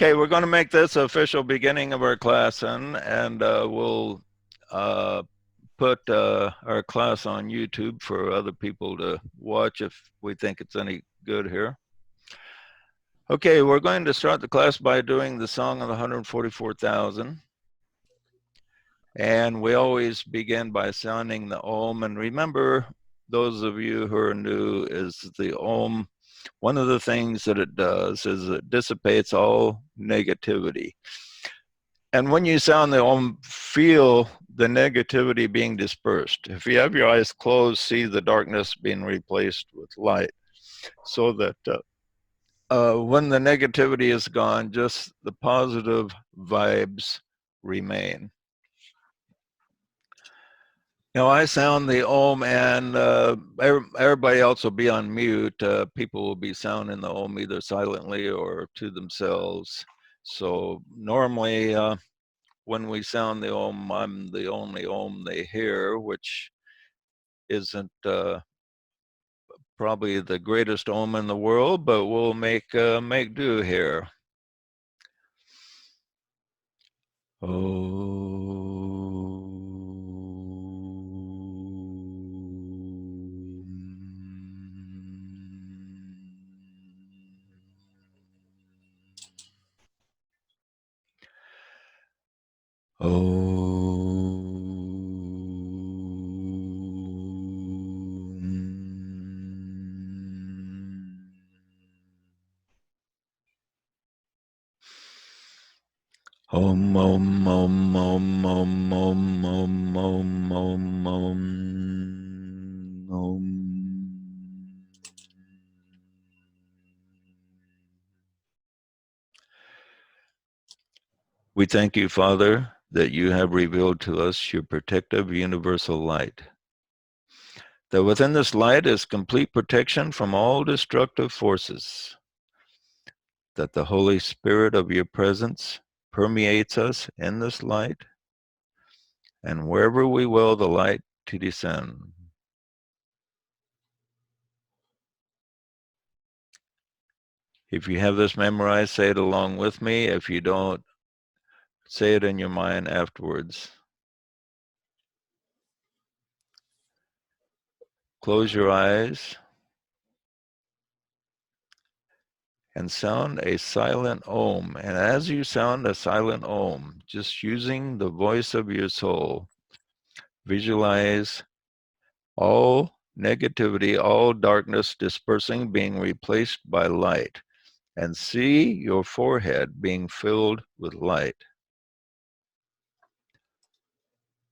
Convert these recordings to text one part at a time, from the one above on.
Okay, we're going to make this official beginning of our class, and we'll put our class on YouTube for other people to watch if we think it's any good here. Okay, we're going to start the class by doing the song of the 144,000. And we always begin by sounding the Om. And remember, those of you who are new, is the Om, one of the things that it does is it dissipates all negativity. And when you sound the Om, feel the negativity being dispersed. If you have your eyes closed, see the darkness being replaced with light, so that when the negativity is gone, just the positive vibes remain. Now I sound the Om, and everybody else will be on mute. People will be sounding the Om either silently or to themselves. So normally, when we sound the Om, I'm the only Om they hear, which isn't probably the greatest Om in the world, but we'll make do here. Om, om, om, om, om, om, om, om, om, om, om. We thank you, Father, that you have revealed to us your protective universal light. That within this light is complete protection from all destructive forces. That the Holy Spirit of your presence permeates us in this light, and wherever we will the light to descend. If you have this memorized, say it along with me. If you don't, say it in your mind afterwards. Close your eyes and sound a silent Om. And as you sound a silent Om, just using the voice of your soul, visualize all negativity, all darkness dispersing, being replaced by light, and see your forehead being filled with light.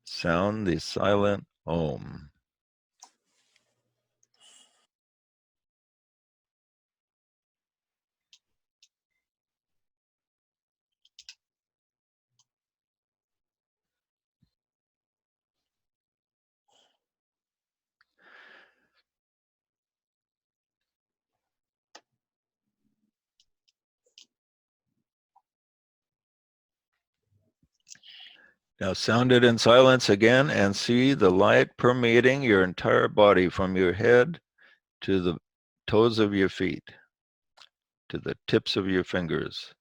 Sound the silent Om. Now sound it in silence again and see the light permeating your entire body from your head to the toes of your feet, to the tips of your fingers.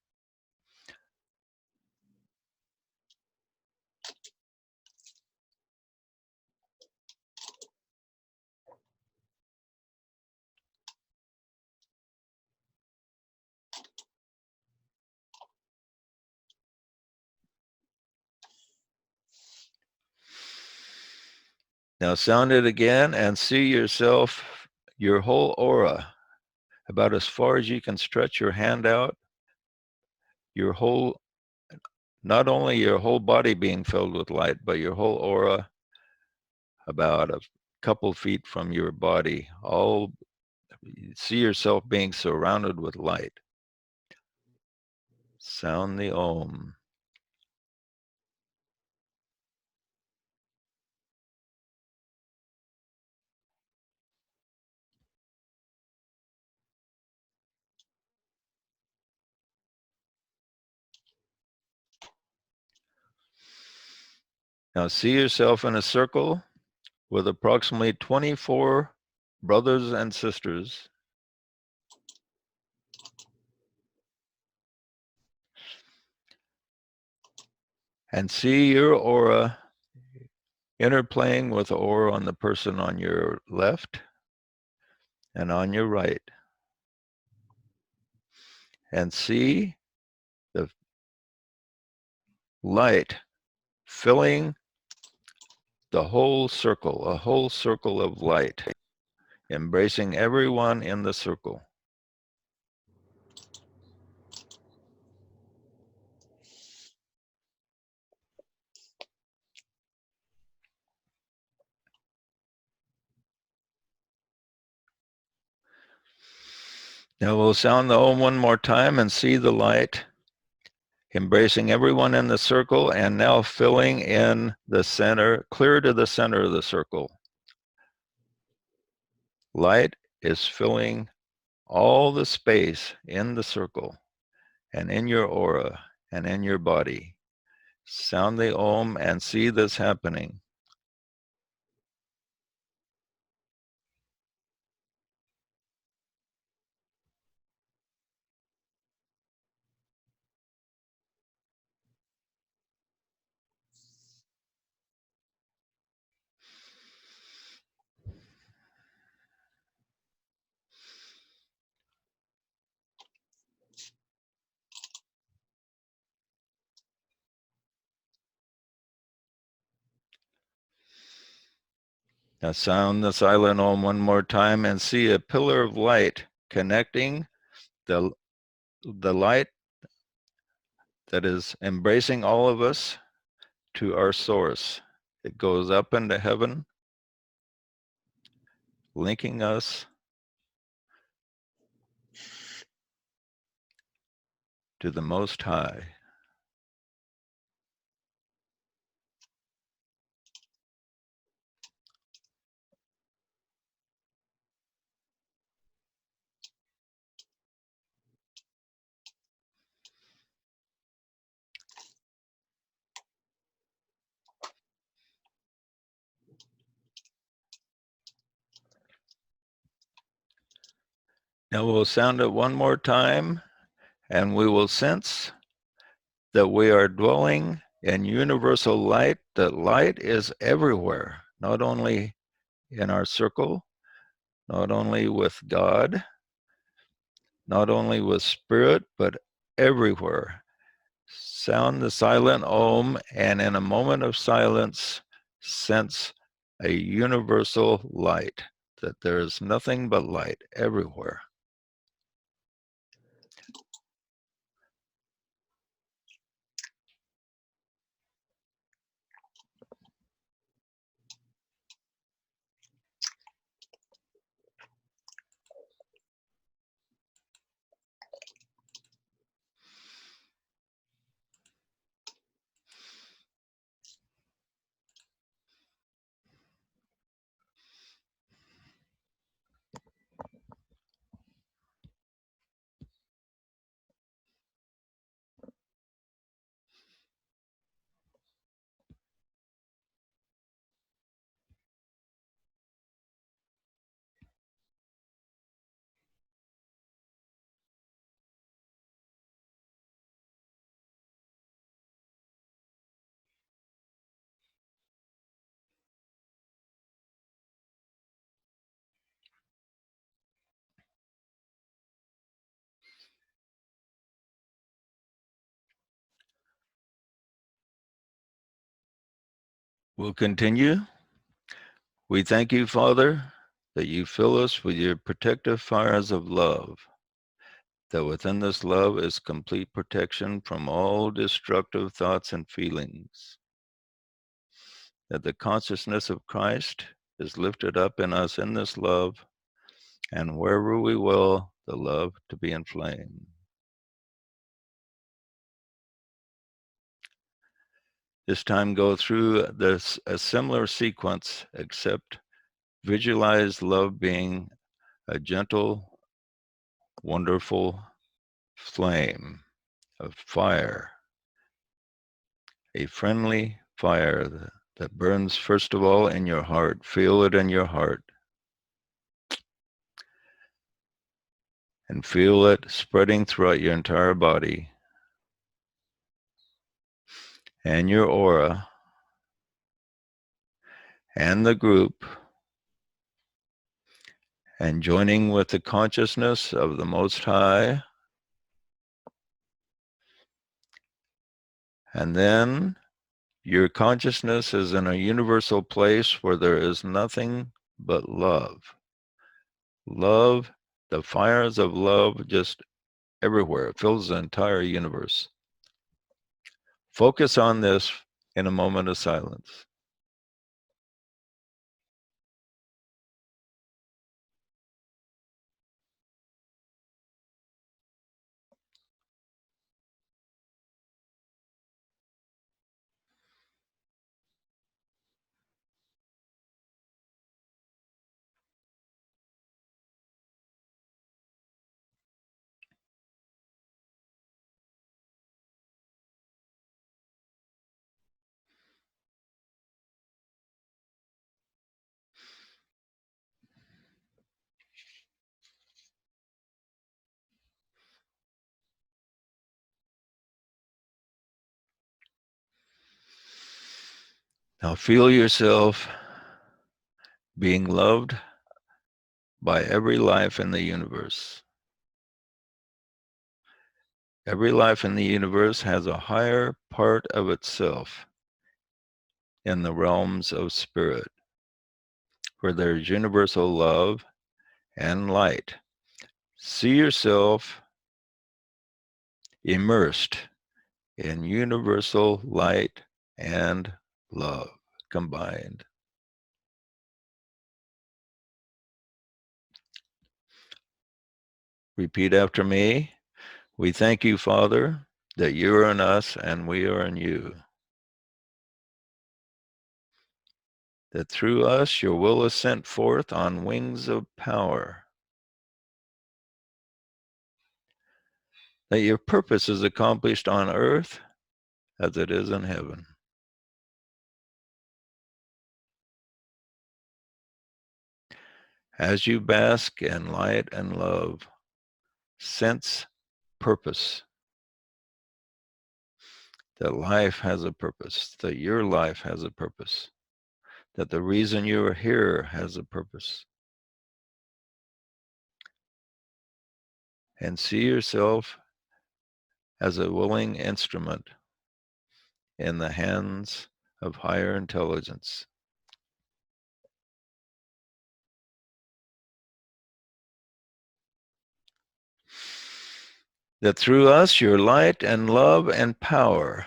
Now sound it again and see yourself, your whole aura, about as far as you can stretch your hand out, your whole, not only your whole body being filled with light, but your whole aura about a couple feet from your body. All see yourself being surrounded with light. Sound the Om. Now see yourself in a circle with approximately 24 brothers and sisters. And see your aura interplaying with the aura on the person on your left and on your right. And see the light filling the whole circle, a whole circle of light, embracing everyone in the circle. Now we'll sound the Om one more time and see the light embracing everyone in the circle and now filling in the center, clear to the center of the circle. Light is filling all the space in the circle and in your aura and in your body. Sound the Om and see this happening. Now sound the silent Om one more time and see a pillar of light connecting the light that is embracing all of us to our source. It goes up into heaven, linking us to the Most High. Now we'll sound it one more time, and we will sense that we are dwelling in universal light, that light is everywhere, not only in our circle, not only with God, not only with spirit, but everywhere. Sound the silent Om, and in a moment of silence, sense a universal light, that there is nothing but light everywhere. We'll continue. We thank you, Father, that you fill us with your protective fires of love, that within this love is complete protection from all destructive thoughts and feelings, that the consciousness of Christ is lifted up in us in this love, and wherever we will, the love to be inflamed. This time go through this a similar sequence, except visualize love being a gentle, wonderful flame of fire, a friendly fire that burns first of all in your heart. Feel it in your heart. And feel it spreading throughout your entire body. and your aura and the group, and joining with the consciousness of the Most High. And then your consciousness is in a universal place where there is nothing but love. Love, the fires of love just everywhere. It fills the entire universe. Focus on this in a moment of silence. Now feel yourself being loved by every life in the universe. Every life in the universe has a higher part of itself in the realms of spirit, where there's universal love and light. See yourself immersed in universal light and love combined. Repeat after me. We thank you, Father, that you are in us and we are in you. That through us your will is sent forth on wings of power. That your purpose is accomplished on earth as it is in heaven. As you bask in light and love, sense purpose. That life has a purpose, that your life has a purpose, that the reason you are here has a purpose. And see yourself as a willing instrument in the hands of higher intelligence. That through us your light and love and power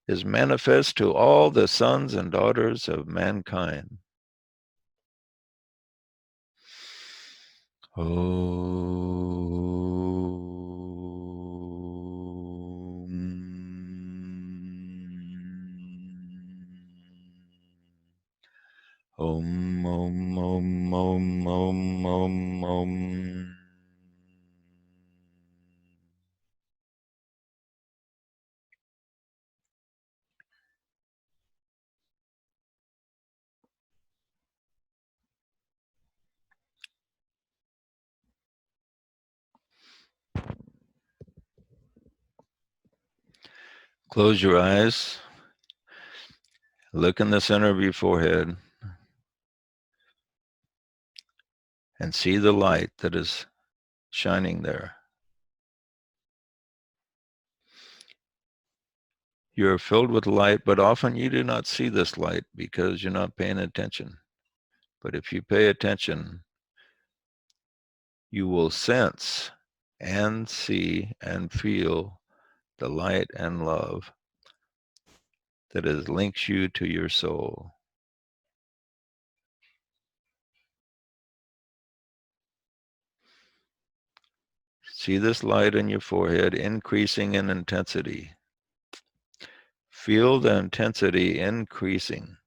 is manifest to all the sons and daughters of mankind. Om, om, om, om, om, om, om. Close your eyes. Look in the center of your forehead and see the light that is shining there. You are filled with light, but often you do not see this light because you're not paying attention. But if you pay attention, you will sense and see and feel the light and love that has links you to your soul. See this light in your forehead increasing in intensity. Feel the intensity increasing.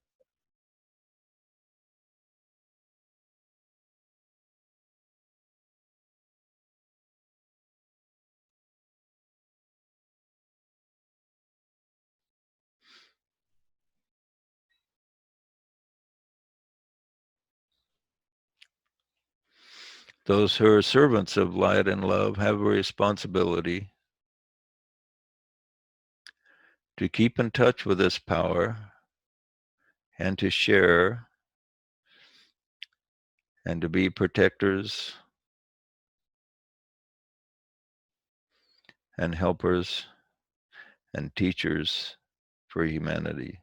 Those who are servants of light and love have a responsibility to keep in touch with this power and to share and to be protectors and helpers and teachers for humanity.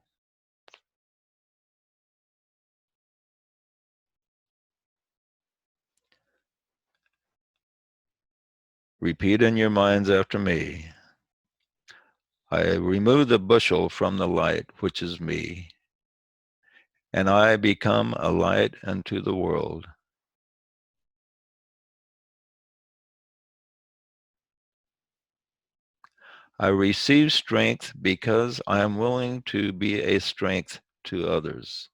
Repeat in your minds after me. I remove the bushel from the light, which is me, and I become a light unto the world. I receive strength because I am willing to be a strength to others.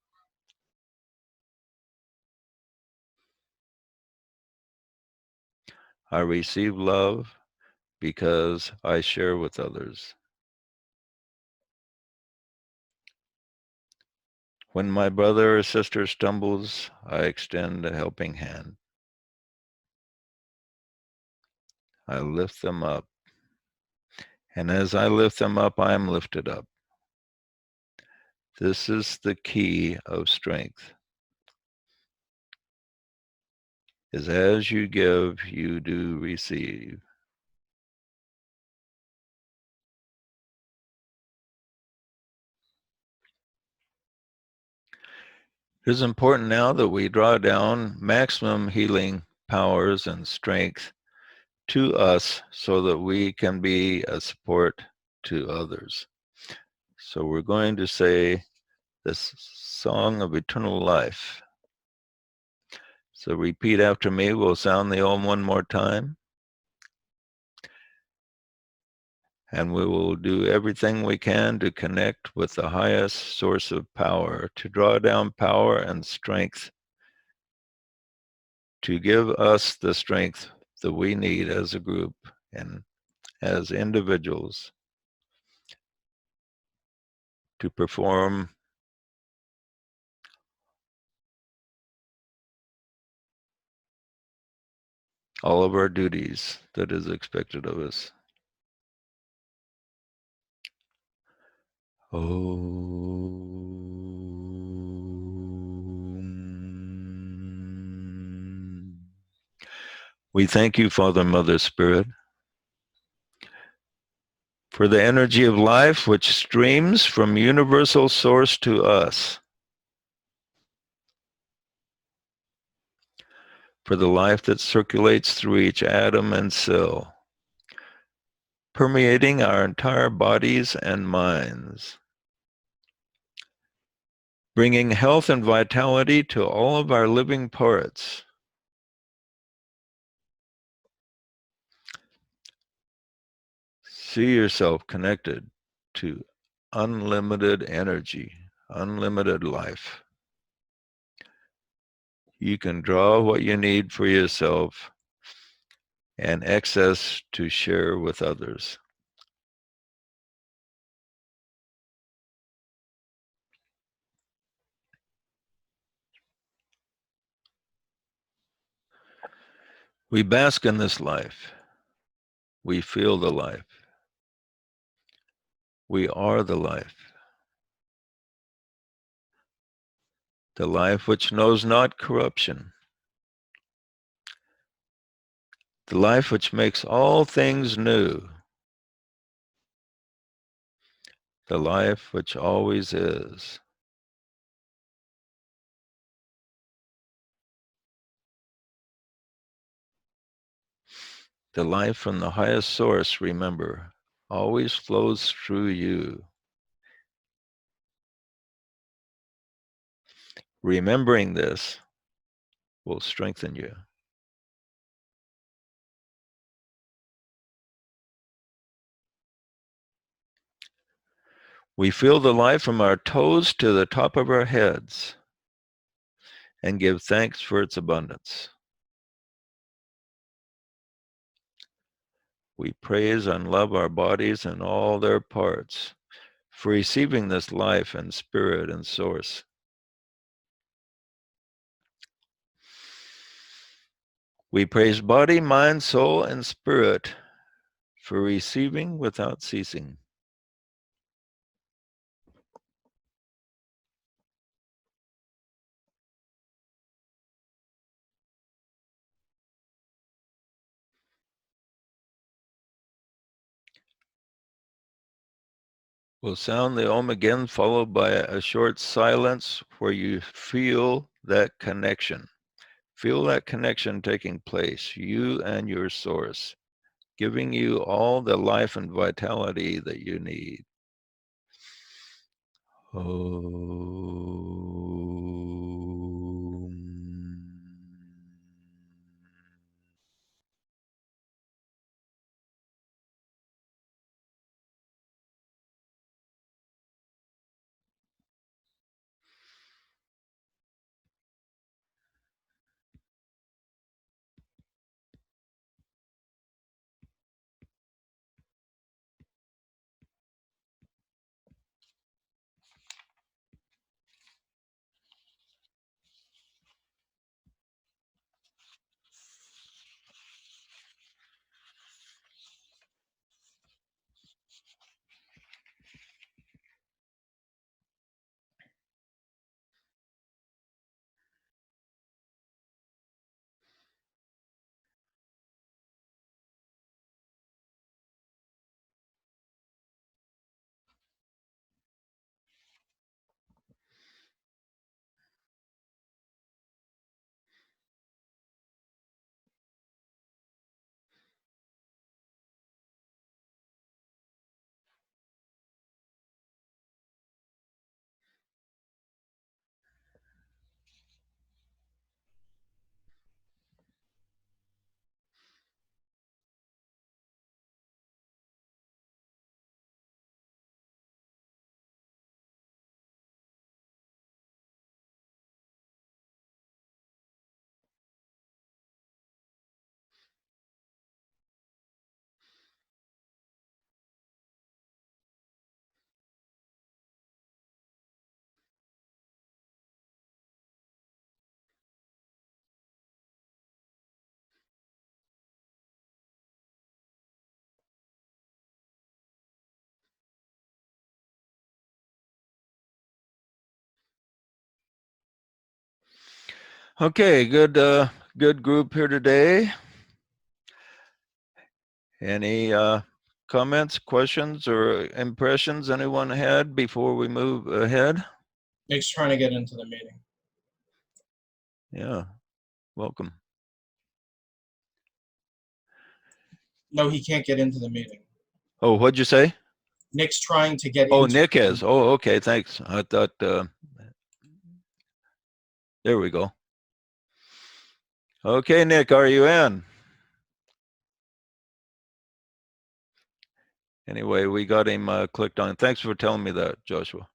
I receive love because I share with others. When my brother or sister stumbles, I extend a helping hand. I lift them up. And as I lift them up, I am lifted up. This is the key of strength. Is as you give, you do receive. It is important now that we draw down maximum healing powers and strength to us so that we can be a support to others. So we're going to say this song of eternal life. So repeat after me. We'll sound the Om one more time. And we will do everything we can to connect with the highest source of power, to draw down power and strength, to give us the strength that we need as a group and as individuals to perform all of our duties that is expected of us. Om. We thank you, Father, Mother, Spirit, for the energy of life which streams from universal source to us, for the life that circulates through each atom and cell, permeating our entire bodies and minds, bringing health and vitality to all of our living parts. See yourself connected to unlimited energy, unlimited life. You can draw what you need for yourself and excess to share with others. We bask in this life. We feel the life. We are the life which knows not corruption, the life which makes all things new, the life which always is. The life from the highest source, remember, always flows through you. Remembering this will strengthen you. We feel the life from our toes to the top of our heads and give thanks for its abundance. We praise and love our bodies and all their parts for receiving this life and spirit and source. We praise body, mind, soul, and spirit for receiving without ceasing. We'll sound the Om again, followed by a short silence where you feel that connection. Feel that connection taking place, you and your source, giving you all the life and vitality that you need. Om. Okay, good group here today. Any comments, questions, or impressions anyone had before we move ahead? Nick's trying to get into the meeting. Yeah, welcome. No, he can't get into the meeting. Oh, what'd you say? Nick's trying to get Oh, into Nick is. Oh, okay, thanks. I thought, there we go. Okay, Nick, are you in? Anyway, we got him clicked on. Thanks for telling me that, Joshua.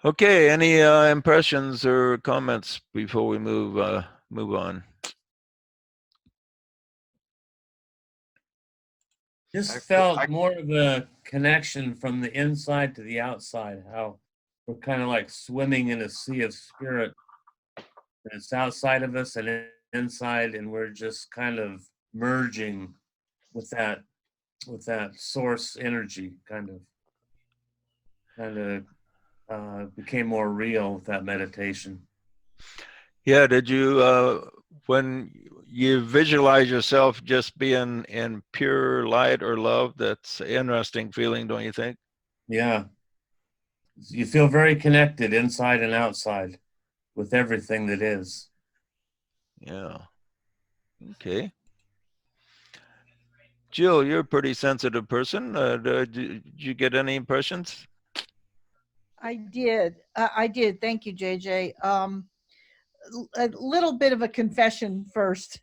Okay, any impressions or comments before we move on? Just felt more of a connection from the inside to the outside, how we're kind of like swimming in a sea of spirit. And it's outside of us and inside, and we're just kind of merging with that source energy, kind of became more real with that meditation. Yeah, did you when you visualize yourself just being in pure light or love, that's an interesting feeling, don't you think? Yeah. You feel very connected inside and outside with everything that is. Yeah. Okay. Jill, you're a pretty sensitive person. Did you get any impressions? I did. I did. Thank you, JJ. A little bit of a confession first.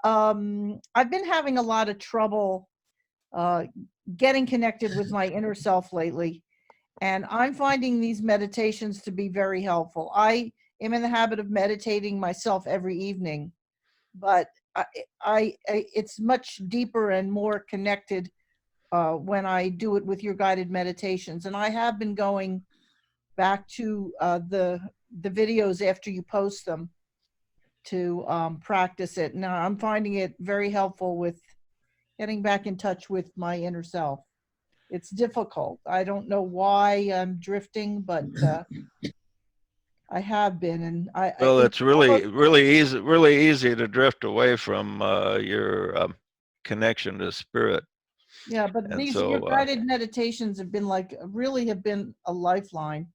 I've been having a lot of trouble getting connected with my inner self lately, and I'm finding these meditations to be very helpful. I am in the habit of meditating myself every evening, but it's much deeper and more connected when I do it with your guided meditations. And I have been going back to the videos after you post them to practice it. Now I'm finding it very helpful with getting back in touch with my inner self. It's difficult. I don't know why I'm drifting, but I have been, and Well, it's really almost, really easy to drift away from your connection to spirit. Yeah, but And these so, your guided meditations have been really have been a lifeline.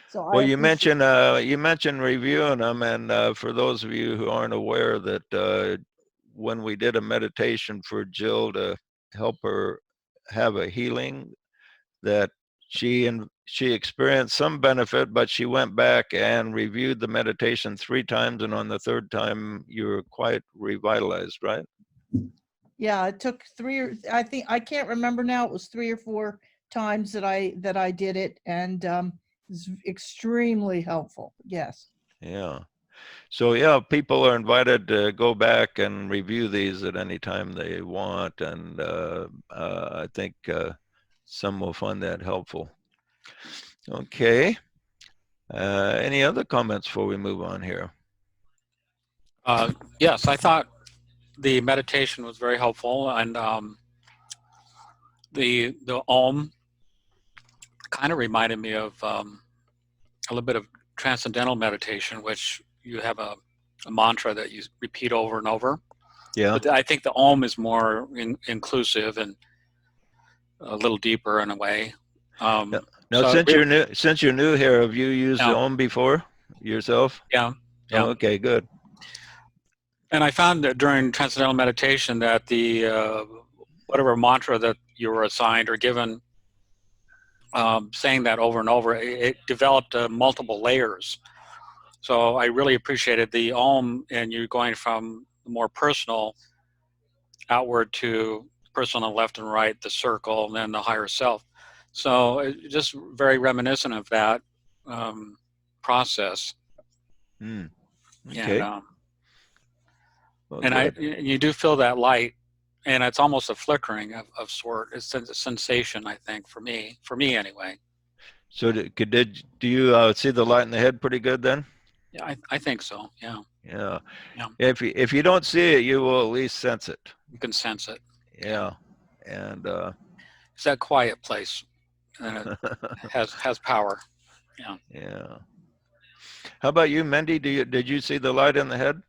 So I well, you appreciate mentioned reviewing them, and for those of you who aren't aware that when we did a meditation for Jill to help her have a healing, that she experienced some benefit, but she went back and reviewed the meditation 3 times, and on the 3rd time you were quite revitalized, right? Yeah, it took 3 or I think I can't remember now. It was 3 or 4 times that I did it, and it's extremely helpful. Yes. Yeah. So yeah, people are invited to go back and review these at any time they want, and I think some will find that helpful. Okay. Any other comments before we move on here? Yes, I thought the meditation was very helpful, and the Om kind of reminded me of a little bit of transcendental meditation, which you have a mantra that you repeat over and over. Yeah. But I think the Om is more inclusive and a little deeper in a way. Now, so since you're new here, have you used the Yeah. Om before yourself? Yeah. Yeah. Oh, okay, good. And I found that during transcendental meditation that the whatever mantra that you were assigned or given, saying that over and over, it developed multiple layers. So I really appreciated the Om, and you're going from the more personal outward to personal on the left and right, the circle, and then the higher self. So just very reminiscent of that process. Okay. And, Well, and good. you do feel that light, and it's almost a flickering of sort. It's a sensation, I think, for me anyway. So do you see the light in the head pretty good then? Yeah, I think so. Yeah. Yeah. Yeah. If you don't see it, you will at least sense it. You can sense it. Yeah. And It's that quiet place, and it has power. Yeah. yeah. How about you, Mindy? Did you see the light in the head?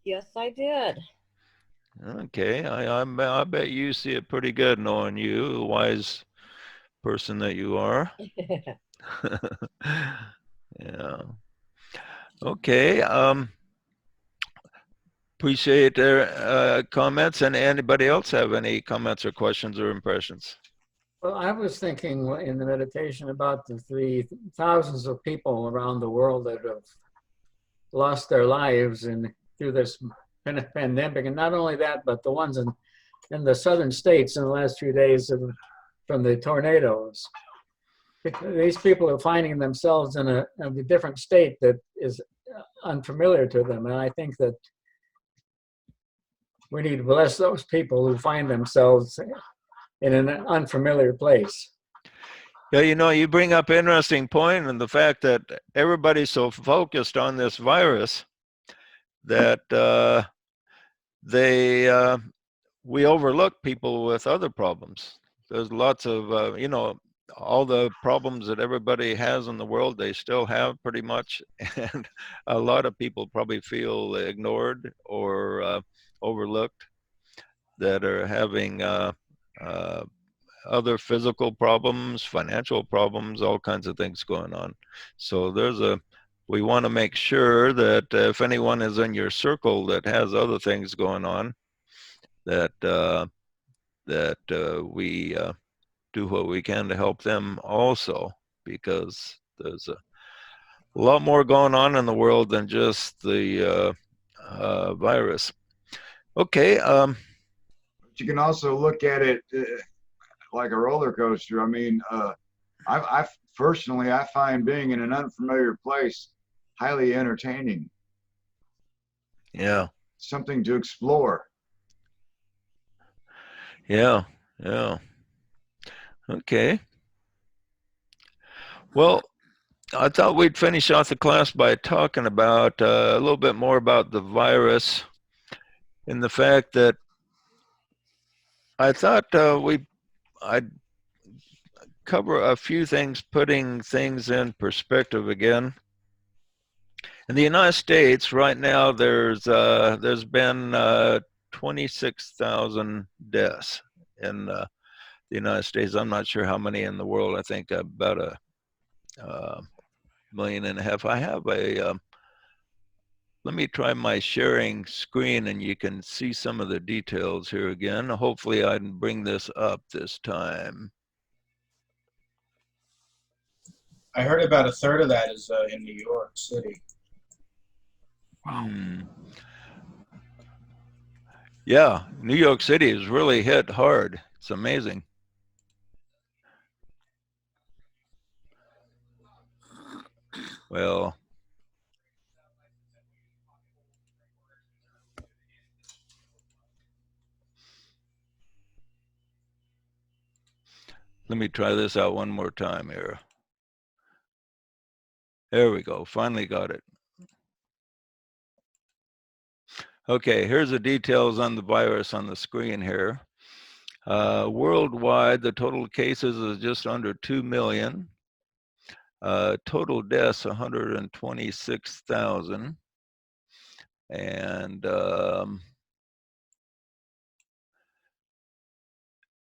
Yes, I did. Okay. I bet you see it pretty good, knowing you, the wise person that you are. Yeah. Okay. Appreciate their comments. And anybody else have any comments or questions or impressions? Well, I was thinking in the meditation about the thousands of people around the world that have lost their lives through this pandemic, and not only that, but the ones in the southern states in the last few days from the tornadoes. These people are finding themselves in a different state that is unfamiliar to them, and I think that we need to bless those people who find themselves in an unfamiliar place. Yeah, you bring up an interesting point, and the fact that everybody's so focused on this virus that we overlook people with other problems. There's lots of all the problems that everybody has in the world, they still have pretty much, and a lot of people probably feel ignored or overlooked, that are having other physical problems, financial problems, all kinds of things going on. So we want to make sure that if anyone is in your circle that has other things going on, that we do what we can to help them also, because there's a lot more going on in the world than just the virus. Okay. You can also look at it like a roller coaster. I mean, I personally, I find being in an unfamiliar place highly entertaining. Yeah. Something to explore. Yeah. Yeah. Okay. Well, I thought we'd finish off the class by talking about a little bit more about the virus, and the fact that I thought I'd cover a few things, putting things in perspective again. In the United States right now, there's been 26,000 deaths in the United States. I'm not sure how many in the world. I think about a 1.5 million. I have a, let me try my sharing screen and you can see some of the details here again. Hopefully I can bring this up this time. I heard about a third of that is in New York City. Yeah, New York City is really hit hard. It's amazing. Well, let me try this out one more time here. There we go. Finally got it. Okay, here's the details on the virus on the screen here. Worldwide, the total cases is just under 2 million. Total deaths, 126,000. And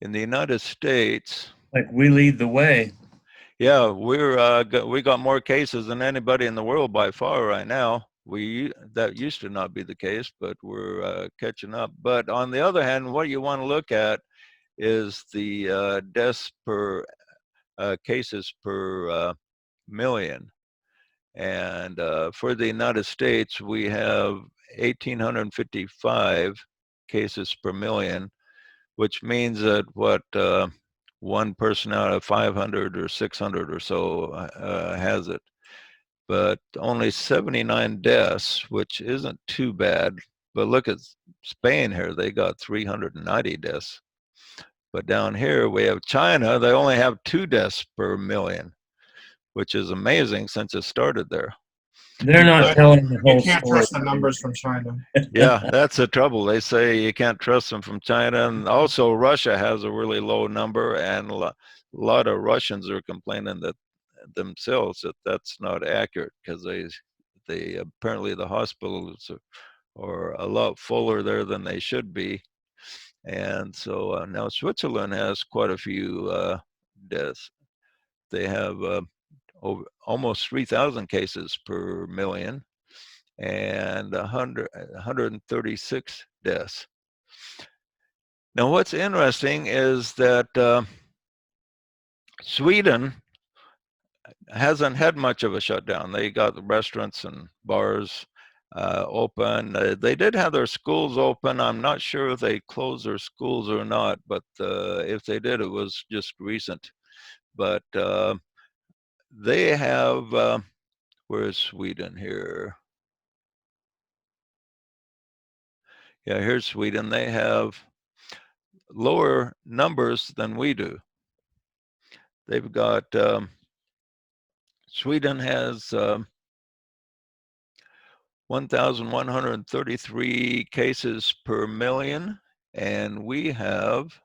in the United States, Like we lead the way. yeah, we got more cases than anybody in the world by far right now. That used to not be the case, but we're catching up. But on the other hand, what you want to look at is the deaths per cases per million. And for the United States, we have 1,855 cases per million, which means that one person out of 500 or 600 or so has it. But only 79 deaths, which isn't too bad. But look at Spain here, they got 390 deaths. But down here we have China, they only have 2 deaths per million, which is amazing since it started there. They're not telling the You whole can't story. trust the numbers from China. Yeah, that's the trouble. They say you can't trust them from China. And also Russia has a really low number, and a lot of Russians are complaining that themselves that that's not accurate, because they apparently the hospitals are a lot fuller there than they should be. And so now Switzerland has quite a few deaths. They have over almost 3,000 cases per million and 136 deaths. Now, what's interesting is that Sweden hasn't had much of a shutdown. They got the restaurants and bars open. They did have their schools open. I'm not sure if they closed their schools or not, but if they did, it was just recent. But they have, where's Sweden here? Yeah, here's Sweden. They have lower numbers than we do. They've got, Sweden has 1,133 cases per million, and we have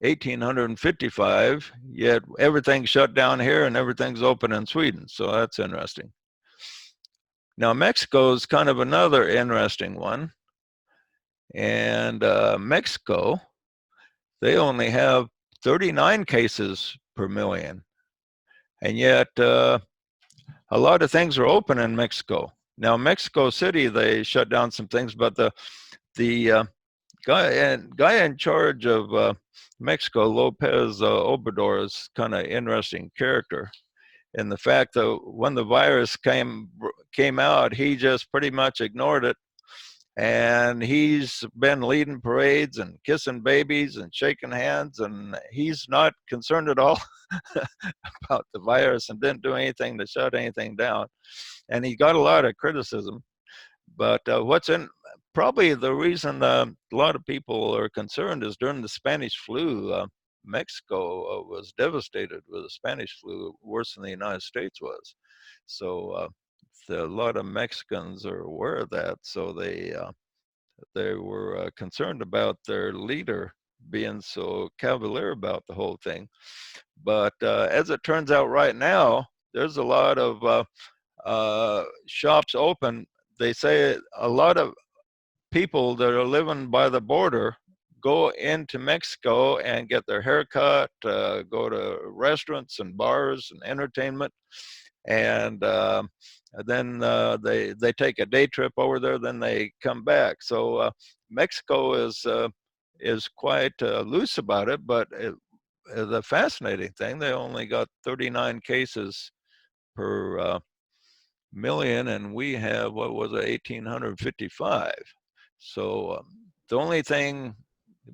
1,855, yet everything's shut down here and everything's open in Sweden. So that's interesting. Now, Mexico is kind of another interesting one. And Mexico, they only have 39 cases per million. And yet a lot of things are open in Mexico. Now, Mexico City, they shut down some things, but the guy in charge of Mexico, Lopez Obrador, is kind of interesting character. And the fact that when the virus came out, he just pretty much ignored it. And he's been leading parades and kissing babies and shaking hands, and he's not concerned at all about the virus and didn't do anything to shut anything down. And he got a lot of criticism. But probably the reason a lot of people are concerned is during the Spanish flu, Mexico was devastated with the Spanish flu, worse than the United States was. So a lot of Mexicans are aware of that, so they were concerned about their leader being so cavalier about the whole thing. But as it turns out right now, there's a lot of shops open. They say a lot of people that are living by the border go into Mexico and get their hair cut, go to restaurants and bars and entertainment, and then they take a day trip over there, then they come back. So Mexico is quite loose about it, but the fascinating thing, they only got 39 cases per million, and we have, what was it, 1,855. So the only thing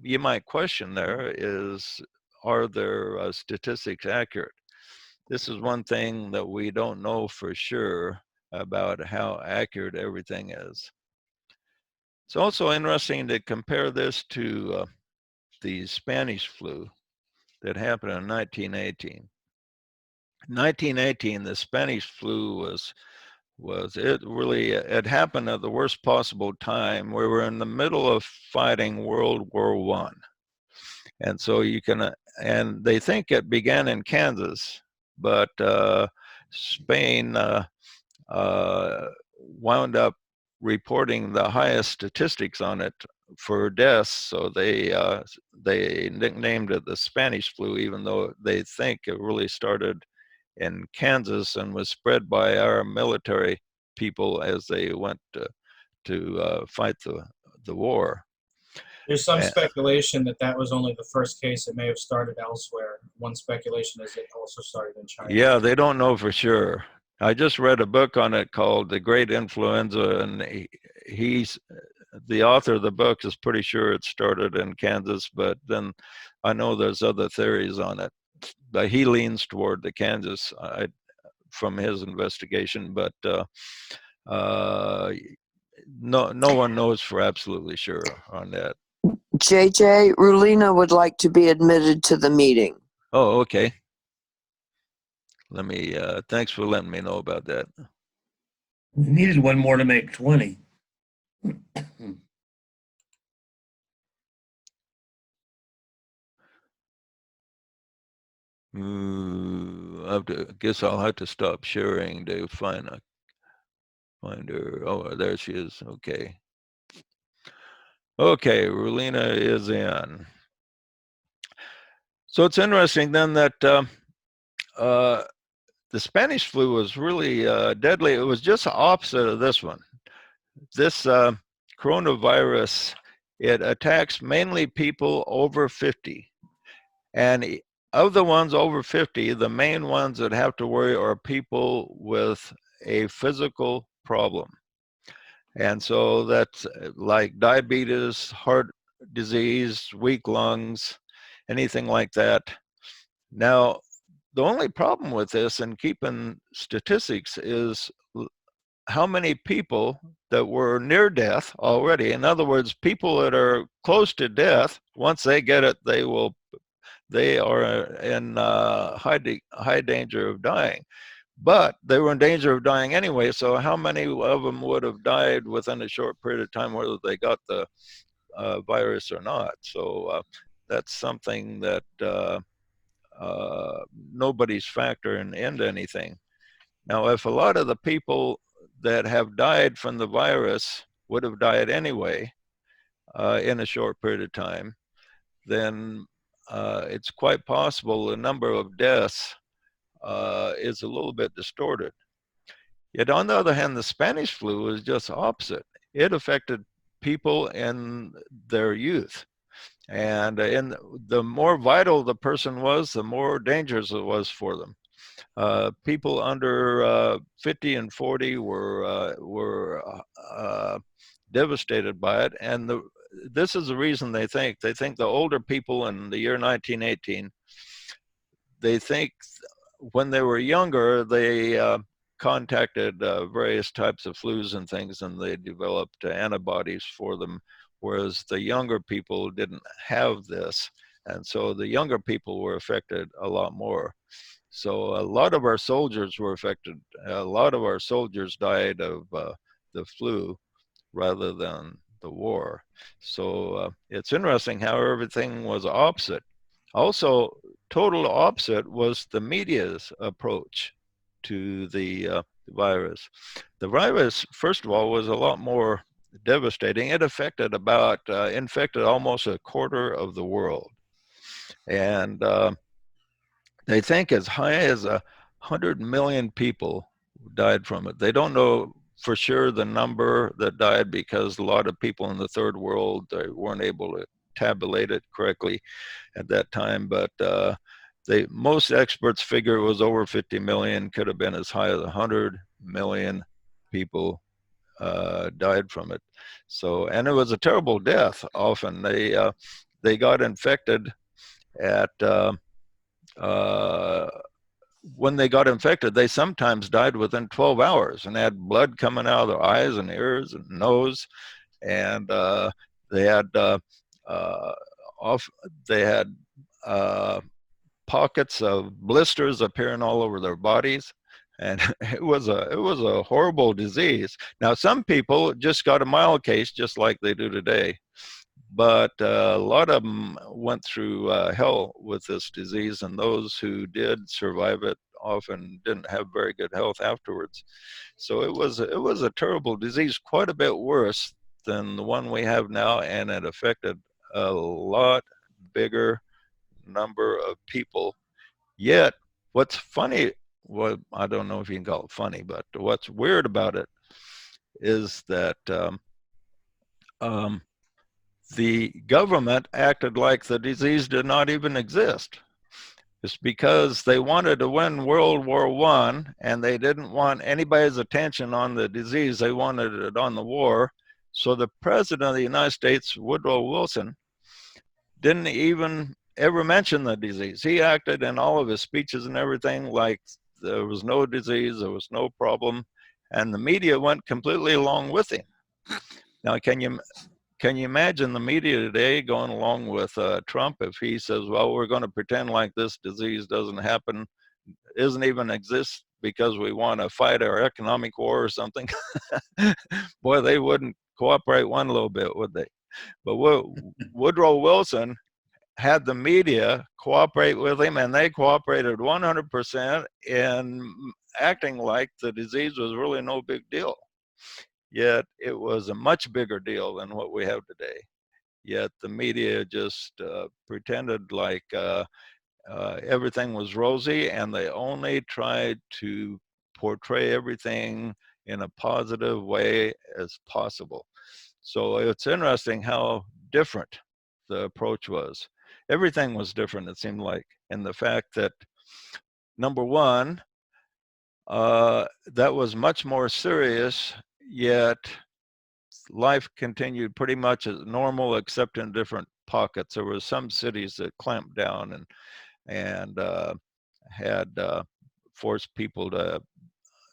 you might question there is, are their statistics accurate? This is one thing that we don't know for sure about how accurate everything is. It's also interesting to compare this to the Spanish flu that happened in 1918. 1918, the Spanish flu it happened at the worst possible time. We were in the middle of fighting World War I. And so and they think it began in Kansas, but Spain wound up reporting the highest statistics on it for deaths. So they nicknamed it the Spanish flu, even though they think it really started in Kansas and was spread by our military people as they went to fight the war. There's some speculation that was only the first case. It may have started elsewhere. One speculation is it also started in China. Yeah, they don't know for sure. I just read a book on it called The Great Influenza, and the author of the book is pretty sure it started in Kansas, but then I know there's other theories on it. But he leans toward the Kansas from his investigation, but no one knows for absolutely sure on that. JJ, Rulina would like to be admitted to the meeting. Oh, okay. Let me, thanks for letting me know about that. We needed one more to make 20. Guess I'll have to stop sharing to find her. Oh, there she is. Okay. Okay, Rulina is in. So it's interesting then that the Spanish flu was really deadly. It was just the opposite of this one. This coronavirus, it attacks mainly people over 50. And of the ones over 50, the main ones that have to worry are people with a physical problem. And so that's like diabetes, heart disease, weak lungs, anything like that. Now, the only problem with this and keeping statistics is how many people that were near death already. In other words, people that are close to death, once they get it, they are in high danger of dying. But they were in danger of dying anyway, so how many of them would have died within a short period of time, whether they got the virus or not? So that's something that nobody's factoring into anything. Now, if a lot of the people that have died from the virus would have died anyway in a short period of time, then it's quite possible the number of deaths is a little bit distorted. Yet on the other hand, the Spanish flu is just opposite. It affected people in their youth. And the more vital the person was, the more dangerous it was for them. People under 50 and 40 were devastated by it. And this is the reason they think the older people in the year 1918, they think when they were younger, they contacted various types of flus and things, and they developed antibodies for them, whereas the younger people didn't have this. And so the younger people were affected a lot more. So a lot of our soldiers were affected. A lot of our soldiers died of the flu rather than the war. So it's interesting how everything was opposite. Also, total opposite was the media's approach to the virus. The virus, first of all, was a lot more devastating. It affected infected almost a quarter of the world. And they think as high as 100 million people died from it. They don't know for sure the number that died because a lot of people in the third world, they weren't able to tabulate it correctly at that time. But most experts figure it was over 50 million, could have been as high as 100 million people died from it. So, and it was a terrible death. Often they got infected at when they got infected, they sometimes died within 12 hours and had blood coming out of their eyes and ears and nose, and they had pockets of blisters appearing all over their bodies. And it was a horrible disease. Now, some people just got a mild case, just like they do today, but a lot of them went through hell with this disease, and those who did survive it often didn't have very good health afterwards. So it was a terrible disease, quite a bit worse than the one we have now, and it affected a lot bigger number of people. Yet, what's funny, well, I don't know if you can call it funny, but what's weird about it is that the government acted like the disease did not even exist. It's because they wanted to win World War I, and they didn't want anybody's attention on the disease. They wanted it on the war. So the president of the United States, Woodrow Wilson, didn't even ever mention the disease. He acted in all of his speeches and everything like there was no disease, there was no problem, and the media went completely along with him. Now, can you imagine the media today going along with Trump if he says, well, we're going to pretend like this disease doesn't happen, doesn't even exist because we want to fight our economic war or something? Boy, they wouldn't cooperate one little bit, would they? But Woodrow Wilson had the media cooperate with him, and they cooperated 100% in acting like the disease was really no big deal. Yet it was a much bigger deal than what we have today. Yet the media just pretended like everything was rosy, and they only tried to portray everything in a positive way as possible. So it's interesting how different the approach was. Everything was different, it seemed like, and the fact that, number one, that was much more serious, yet life continued pretty much as normal, except in different pockets. There were some cities that clamped down and had forced people to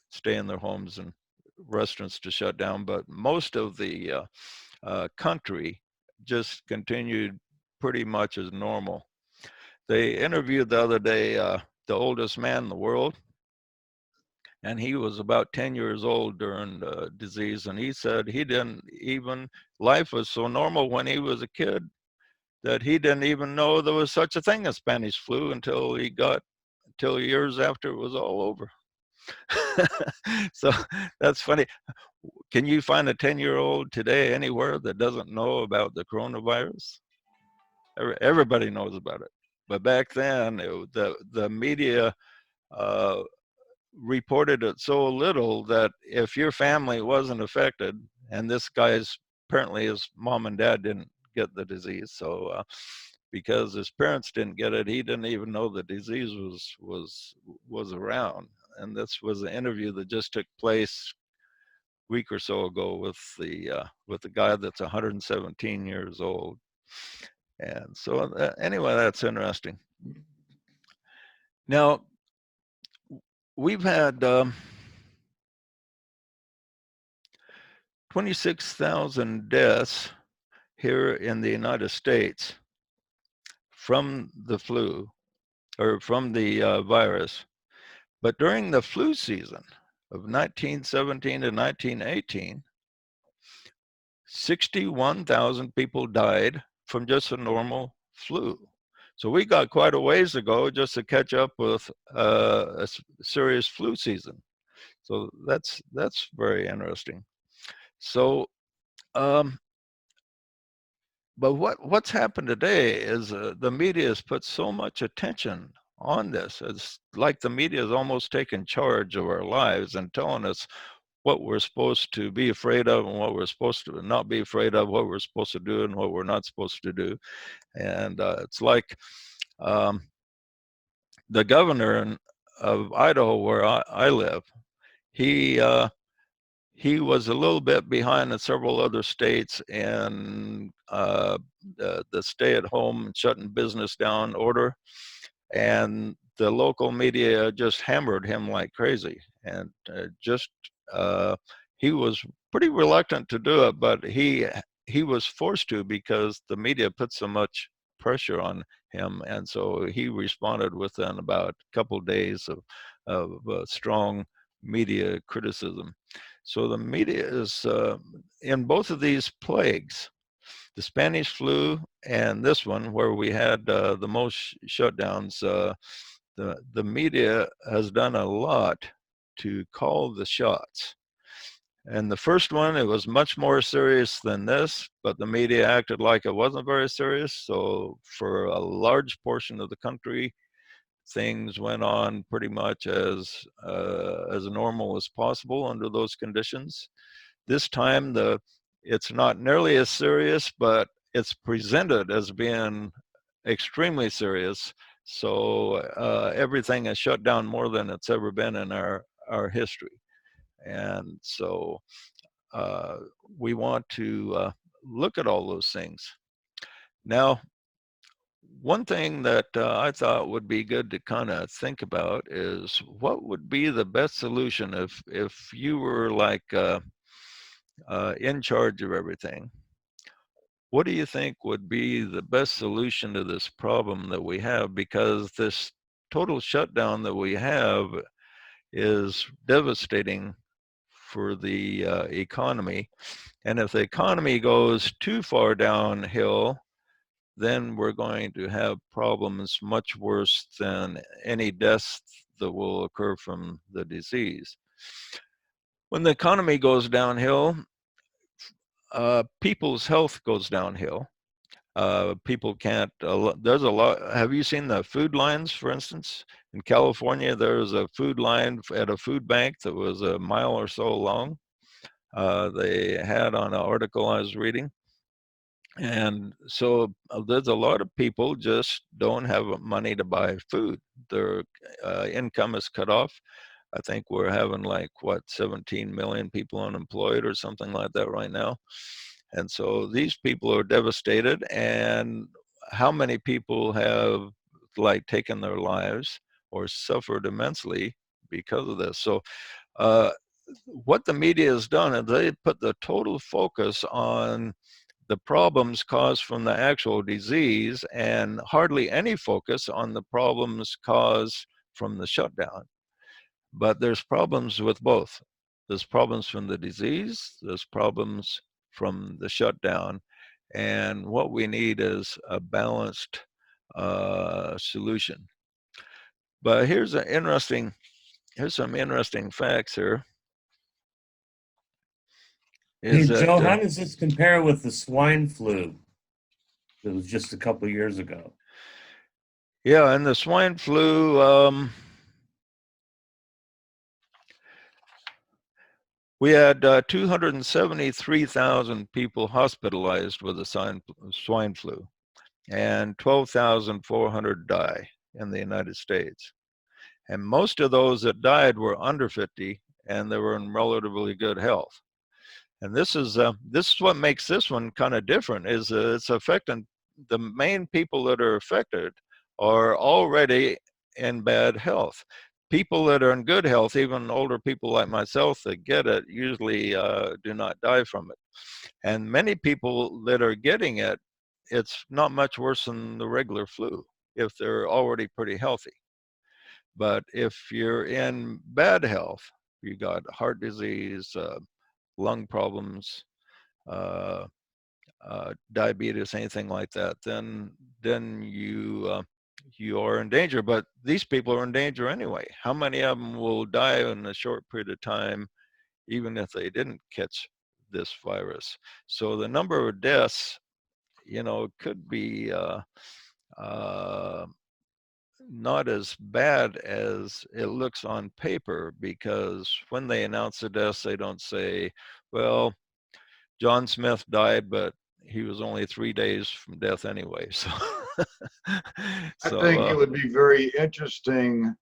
stay in their homes and restaurants to shut down, but most of the country just continued pretty much as normal. They interviewed the other day the oldest man in the world, and he was about 10 years old during the disease, and he said he didn't even, life was so normal when he was a kid that he didn't even know there was such a thing as Spanish flu until years after it was all over. So that's funny. Can you find a 10-year-old today anywhere that doesn't know about the coronavirus? Everybody knows about it. But back then, the media reported it so little that if your family wasn't affected, and this guy's, apparently his mom and dad didn't get the disease, so because his parents didn't get it, he didn't even know the disease was around. And this was an interview that just took place a week or so ago with the guy that's 117 years old. And so anyway, that's interesting. Now, we've had 26,000 deaths here in the United States from the flu, or from the virus. But during the flu season of 1917 to 1918, 61,000 people died from just a normal flu. So we got quite a ways to go just to catch up with a serious flu season. So that's very interesting. So But what's happened today is the media has put so much attention on this. It's like the media has almost taken charge of our lives and telling us what we're supposed to be afraid of and what we're supposed to not be afraid of, what we're supposed to do and what we're not supposed to do. And it's like the governor of Idaho, where I live, he was a little bit behind in several other states in the stay-at-home and shutting business down order, and the local media just hammered him like crazy. And he was pretty reluctant to do it, but he was forced to because the media put so much pressure on him, and so he responded within about a couple of days of strong media criticism. So the media is in both of these plagues, the Spanish flu and this one, where we had the most shutdowns. The media has done a lot to call the shots. And the first one, it was much more serious than this, but the media acted like it wasn't very serious. So for a large portion of the country, things went on pretty much as normal as possible under those conditions. This time, it's not nearly as serious, but it's presented as being extremely serious. So everything is shut down more than it's ever been in our history. And so we want to look at all those things. Now, one thing that I thought would be good to kind of think about is what would be the best solution if you were like in charge of everything. What do you think would be the best solution to this problem that we have? Because this total shutdown that we have is devastating for the economy. And if the economy goes too far downhill, then we're going to have problems much worse than any deaths that will occur from the disease. When the economy goes downhill, people's health goes downhill. People can't, there's a lot, have you seen the food lines, for instance? In California, there's a food line at a food bank that was a mile or so long. They had on an article I was reading. And so there's a lot of people just don't have money to buy food. Their income is cut off. I think we're having like, what, 17 million people unemployed or something like that right now. And so these people are devastated. And how many people have like taken their lives or suffered immensely because of this? So what the media has done is they put the total focus on the problems caused from the actual disease and hardly any focus on the problems caused from the shutdown. But there's problems with both. There's problems from the disease, there's problems from the shutdown. And what we need is a balanced solution. But here's some interesting facts here. Hey, Joe, how does this compare with the swine flu that was just a couple of years ago? Yeah, and the swine flu, we had 273,000 people hospitalized with the swine flu, and 12,400 die in the United States. And most of those that died were under 50, and they were in relatively good health. And this is what makes this one kind of different, is it's affecting the main people that are affected are already in bad health. People that are in good health, even older people like myself that get it, usually do not die from it. And many people that are getting it, it's not much worse than the regular flu if they're already pretty healthy. But if you're in bad health, you got heart disease, lung problems, diabetes, anything like that, then you are in danger. But these people are in danger anyway. How many of them will die in a short period of time, even if they didn't catch this virus. So the number of deaths, you know, could be not as bad as it looks on paper, because when they announce the deaths, they don't say, well, John Smith died, but he was only 3 days from death anyway. So, I think it would be very interesting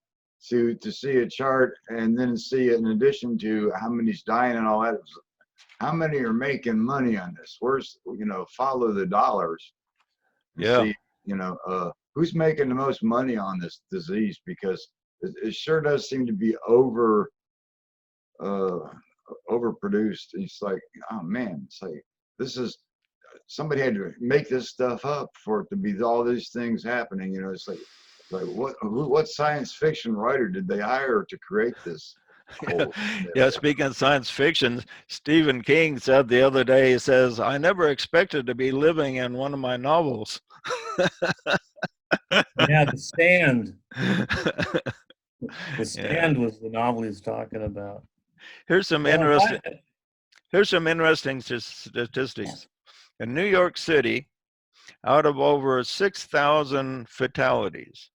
to see a chart and then see it in addition to how many's dying and all that. How many are making money on this? Where's, you know, follow the dollars. And yeah. see, you know, who's making the most money on this disease, because it sure does seem to be overproduced. It's like, oh man, it's like, this is, somebody had to make this stuff up for it to be all these things happening. You know, it's like what science fiction writer did they hire to create this? Yeah, speaking of science fiction, Stephen King said the other day, he says, I never expected to be living in one of my novels. Yeah, The Stand. The Stand was the novel he's talking about. Here's some interesting statistics. In New York City, out of over 6,000 fatalities,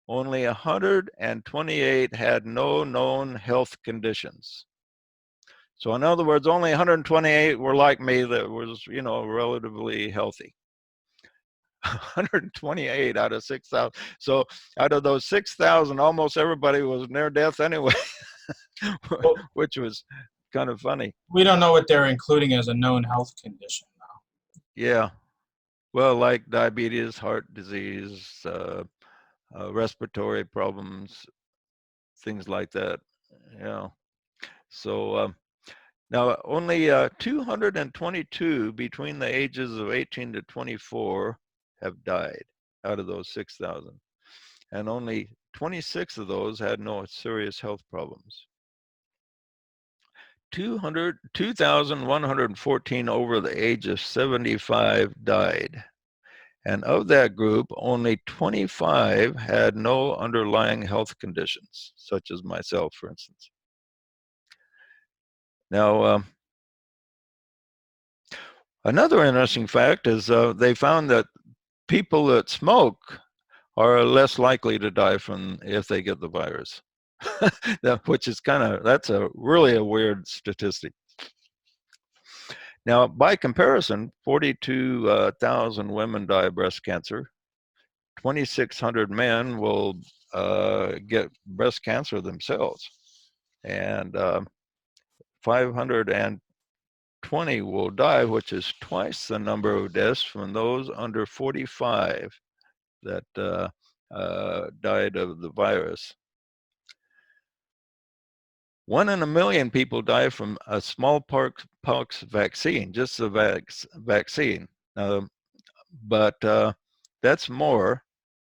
only 128 had no known health conditions. So in other words, only 128 were like me, that was, you know, relatively healthy. 128 out of 6,000. So out of those 6,000, almost everybody was near death anyway, which was kind of funny. We don't know what they're including as a known health condition, though. Yeah. Well, like diabetes, heart disease, respiratory problems, things like that. Yeah. So now only 222 between the ages of 18 to 24 have died out of those 6,000. And only 26 of those had no serious health problems. 2,114 over the age of 75 died. And of that group, only 25 had no underlying health conditions, such as myself, for instance. Now, another interesting fact is they found that people that smoke are less likely to die from if they get the virus, which is that's really a weird statistic. Now, by comparison, 42,000 women die of breast cancer. 2,600 men will get breast cancer themselves, and 520 will die, which is twice the number of deaths from those under 45 that died of the virus. 1 in a million people die from a smallpox vaccine, just the vaccine. But that's more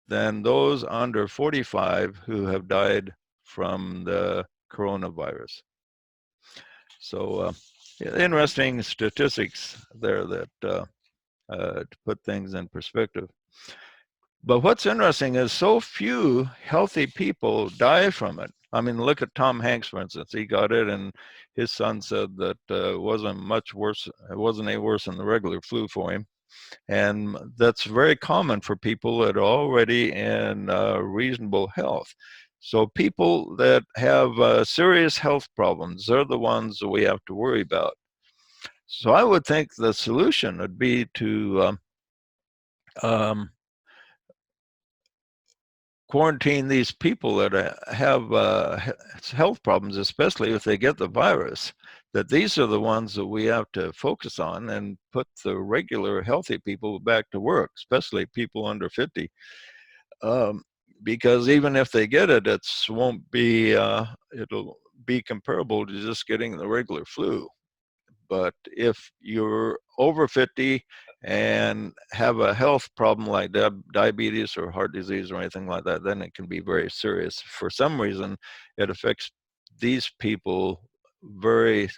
than those under 45 who have died from the coronavirus. So interesting statistics there that to put things in perspective. But what's interesting is so few healthy people die from it. I mean, look at Tom Hanks, for instance. He got it, and his son said that it wasn't much worse. It wasn't any worse than the regular flu for him. And that's very common for people that are already in reasonable health. So people that have serious health problems, they're the ones that we have to worry about. So I would think the solution would be to quarantine these people that have health problems, especially if they get the virus, that these are the ones that we have to focus on and put the regular healthy people back to work, especially people under 50. Because even if they get it, it'll be comparable to just getting the regular flu. But if you're over 50 and have a health problem like diabetes or heart disease or anything like that, then it can be very serious. For some reason, it affects these people very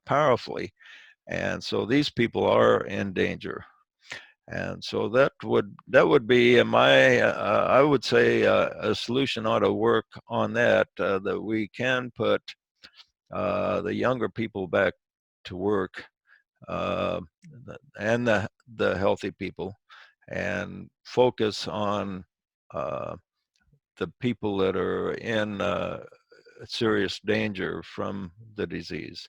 powerfully. And so these people are in danger. And so that would be I would say a solution ought to work on that, that we can put the younger people back to work uh, and the healthy people, and focus on the people that are in serious danger from the disease.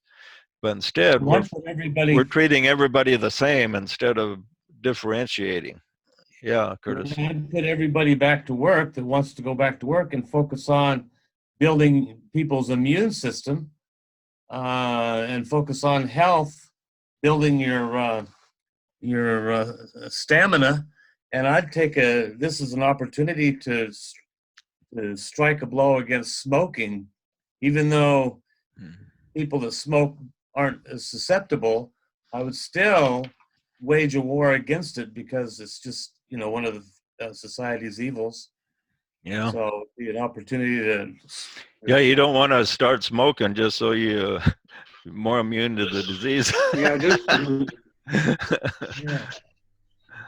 But instead, Well, I put everybody, we're treating everybody the same instead of differentiating. Yeah, Curtis. I'd put everybody back to work that wants to go back to work and focus on building people's immune system, and focus on health, building your stamina. And I'd take this is an opportunity to strike a blow against smoking, even though people that smoke aren't as susceptible. I would still wage a war against it because it's just, one of the society's evils. Yeah. So it'd be an opportunity to. Yeah, you don't want to start smoking just so you're more immune to the disease. Yeah,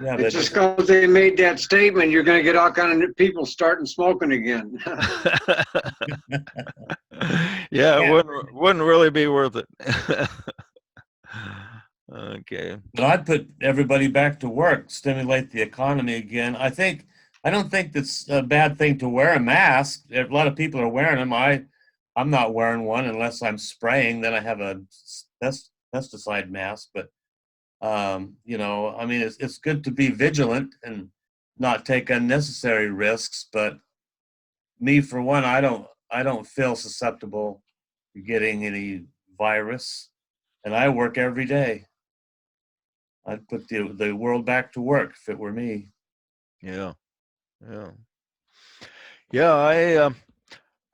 Yeah, it's just because they made that statement, you're going to get all kind of people starting smoking again. Yeah, it wouldn't really be worth it. Okay. But I'd put everybody back to work, stimulate the economy again. I don't think that's a bad thing to wear a mask. A lot of people are wearing them. I'm not wearing one unless I'm spraying. Then I have a pesticide mask. But it's good to be vigilant and not take unnecessary risks. But me, for one, I don't feel susceptible to getting any virus, and I work every day. I'd put the world back to work if it were me. Yeah.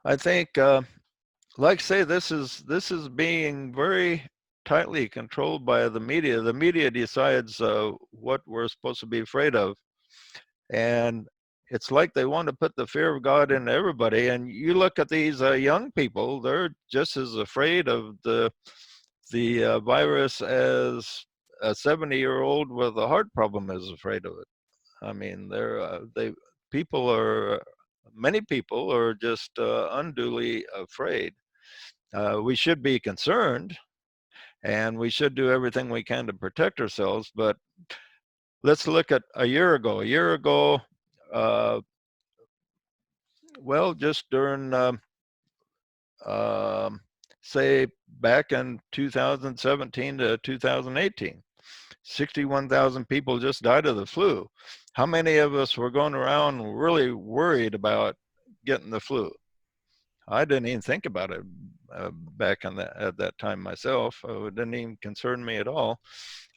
I think, like I say, this is being very tightly controlled by the media. The media decides what we're supposed to be afraid of, and it's like they want to put the fear of God in everybody. And you look at these young people; they're just as afraid of the virus as a 70-year-old with a heart problem is afraid of it. I mean, many people are just unduly afraid. We should be concerned, and we should do everything we can to protect ourselves. But let's look at a year ago. Just during, say, back in 2017 to 2018, 61,000 people just died of the flu. How many of us were going around really worried about getting the flu? I didn't even think about it back at that time myself. It didn't even concern me at all.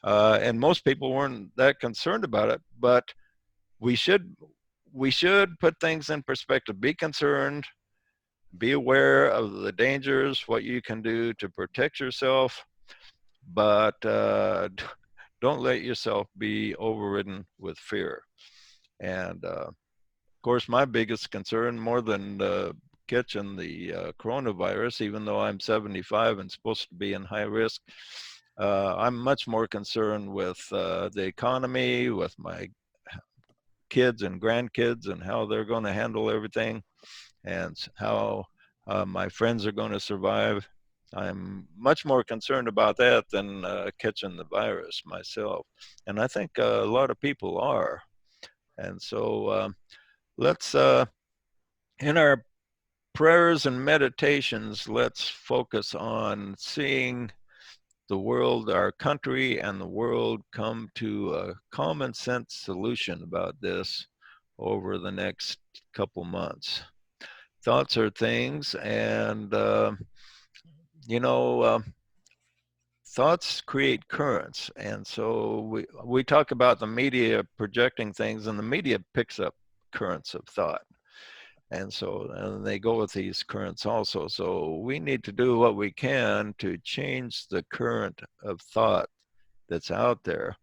And most people weren't that concerned about it, but we should put things in perspective. Be concerned, be aware of the dangers, what you can do to protect yourself, but don't let yourself be overridden with fear. And of course, my biggest concern, more than catching the coronavirus, even though I'm 75 and supposed to be in high risk, I'm much more concerned with the economy, with my kids and grandkids and how they're going to handle everything, and how my friends are going to survive. I'm much more concerned about that than catching the virus myself. And I think a lot of people are. And so let's, in our prayers and meditations, let's focus on seeing the world, our country and the world, come to a common sense solution about this over the next couple months. Thoughts are things, and thoughts create currents. And so we talk about the media projecting things, and the media picks up currents of thought. And they go with these currents also. So we need to do what we can to change the current of thought that's out there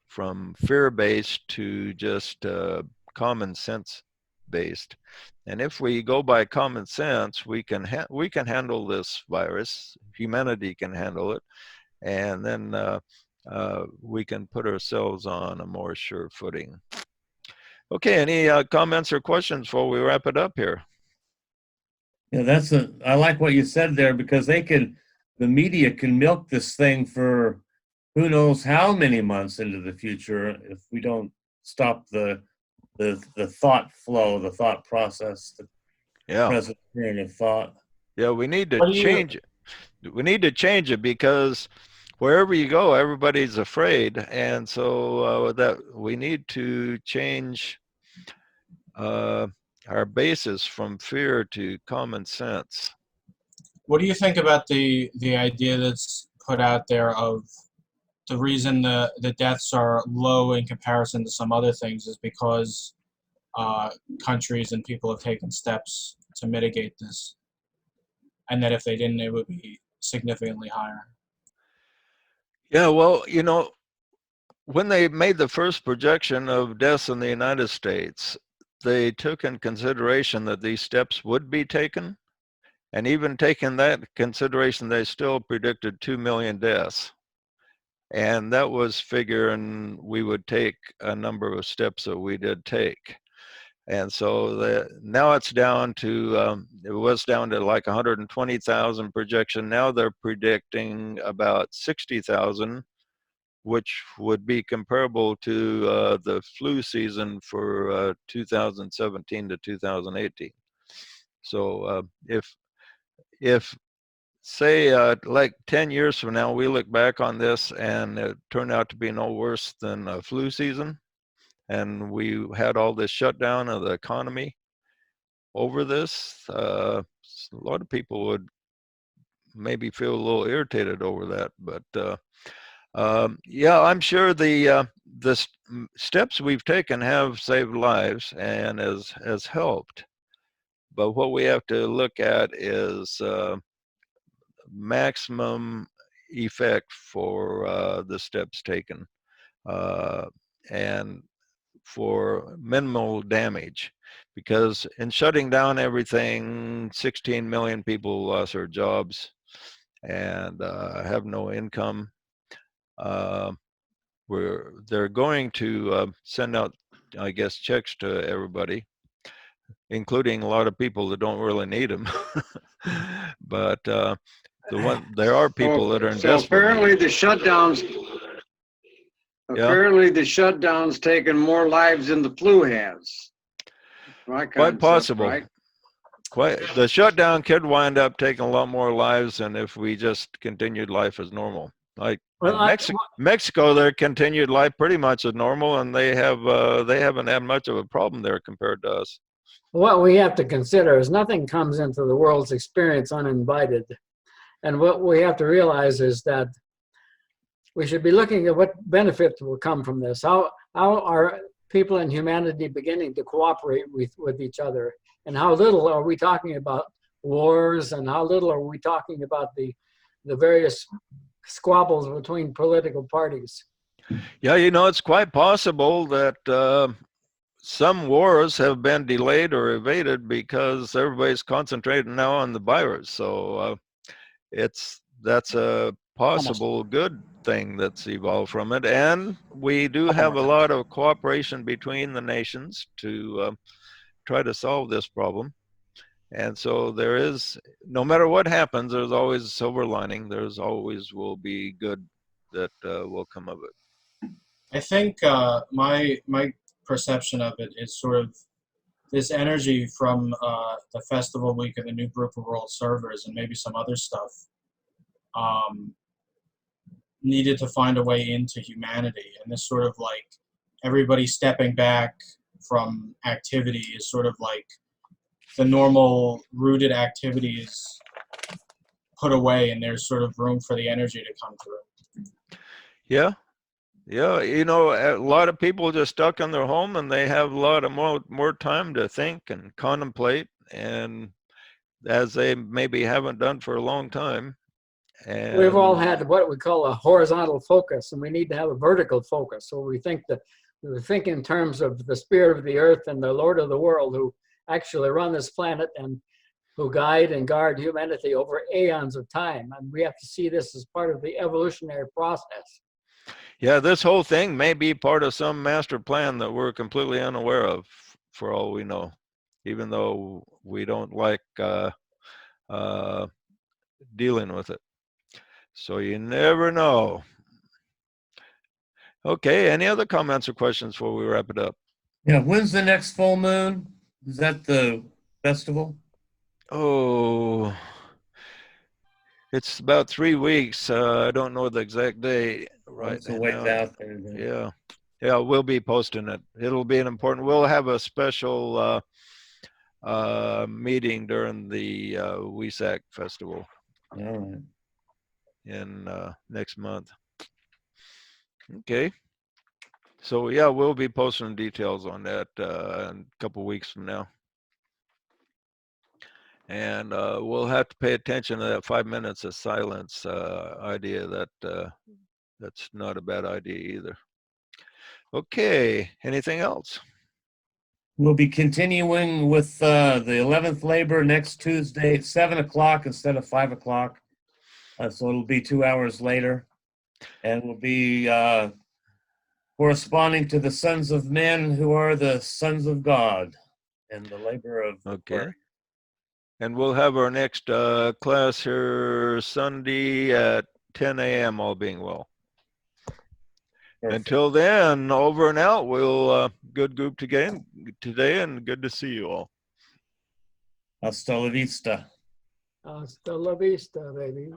from fear-based to just common sense based. And if we go by common sense, we can handle this virus. Humanity can handle it, and then we can put ourselves on a more sure footing. Okay, any comments or questions before we wrap it up here? Yeah, I like what you said there, because the media can milk this thing for who knows how many months into the future if we don't stop the thought flow, the thought process, the Yeah. present train of thought. Yeah, we need to What do you- change it. We need to change it because wherever you go, everybody's afraid. And so that we need to change our basis from fear to common sense. What do you think about the idea that's put out there of the reason the deaths are low in comparison to some other things is because countries and people have taken steps to mitigate this, and that if they didn't, it would be significantly higher? Yeah, well, you know, when they made the first projection of deaths in the United States, they took in consideration that these steps would be taken. And even taking that consideration, they still predicted 2 million deaths. And that was figuring we would take a number of steps that we did take. And so now it's down to, it was down to like 120,000 projection. Now they're predicting about 60,000, which would be comparable to the flu season for 2017 to 2018. So if say like 10 years from now, we look back on this and it turned out to be no worse than a flu season, and we had all this shutdown of the economy over this, a lot of people would maybe feel a little irritated over that. But yeah, I'm sure the steps we've taken have saved lives and has helped. But what we have to look at is maximum effect for the steps taken and for minimal damage. Because in shutting down everything, 16 million people lost their jobs and have no income. They're going to send out, I guess, checks to everybody, including a lot of people that don't really need them. But there are people that are in So desperate apparently need. the shutdowns, Yeah. apparently the shutdown's taken more lives than the flu has. My Quite concept, possible. right? The shutdown could wind up taking a lot more lives than if we just continued life as normal. Like Well, Mexico, their continued life pretty much as normal, and they haven't had much of a problem there compared to us. what we have to consider is nothing comes into the world's experience uninvited. And what we have to realize is that we should be looking at what benefits will come from this. How are people in humanity beginning to cooperate with each other? And how little are we talking about wars, and how little are we talking about the various squabbles between political parties? Yeah, you know, it's quite possible that some wars have been delayed or evaded because everybody's concentrating now on the virus. So that's a possible good thing that's evolved from it. And we do have a lot of cooperation between the nations to try to solve this problem. And so there is, no matter what happens, there's always a silver lining. There's always will be good that will come of it. I think my perception of it is sort of this energy from the festival week of the new group of world servers and maybe some other stuff needed to find a way into humanity. And this sort of like everybody stepping back from activity is sort of like the normal rooted activities put away, and there's sort of room for the energy to come through. Yeah. Yeah, you know, a lot of people are just stuck in their home, and they have a lot of more time to think and contemplate, and as they maybe haven't done for a long time. And We've all had what we call a horizontal focus, and we need to have a vertical focus. So we think in terms of the spirit of the earth and the Lord of the world, who actually run this planet and who guide and guard humanity over aeons of time. And we have to see this as part of the evolutionary process. yeah, this whole thing may be part of some master plan that we're completely unaware of, for all we know, even though we don't like dealing with it. So you never know. Okay, any other comments or questions before we wrap it up? Yeah, when's the next full moon? Is that the festival? Oh, it's about 3 weeks. I don't know the exact date right So ways now. out there. Then. Yeah. Yeah, we'll be posting it. It'll be an important, we'll have a special meeting during the WESAC festival All right. in next month. Okay. So yeah, we'll be posting details on that in a couple weeks from now. And we'll have to pay attention to that 5 minutes of silence idea. That's not a bad idea either. Okay, anything else? We'll be continuing with the 11th labor next Tuesday at 7 o'clock instead of 5 o'clock. So it'll be 2 hours later. And we'll be corresponding to the sons of men who are the sons of God and the labor of Okay. work. And we'll have our next class here Sunday at 10 a.m. all being well. Perfect. Until then, over and out. We'll good group today and good to see you all. Hasta la vista. Hasta la vista, baby.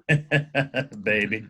Baby.